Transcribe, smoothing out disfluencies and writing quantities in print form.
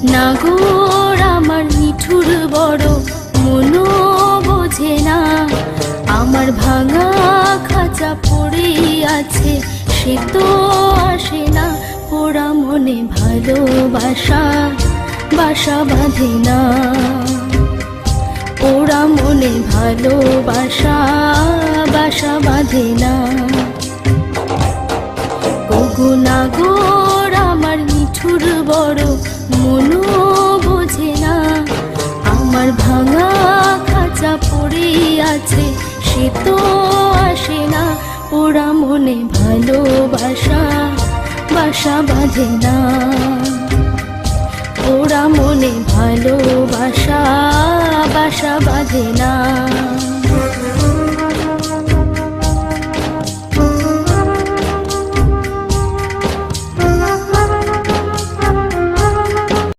নাগর আমার নিঠুর বড়, মনো বোঝে না। আমার ভাঙা খাঁচা পড়ে আছে, সে তো আসে না। পোড়া মনে ভালোবাসা বাসা বাঁধে না। পোড়া মনে ভালোবাসা বাসা বাঁধে না। ওগো নাগর আমার নিঠুর বড়, মনো বোঝে না। আমার ভাঙা খাঁচা পড়ে আছে, সে তো আসে না। পোড়া মনে ভালোবাসা বাসা বাঁধে না। পোড়া মনে ভালোবাসা বাসা বাঁধে না।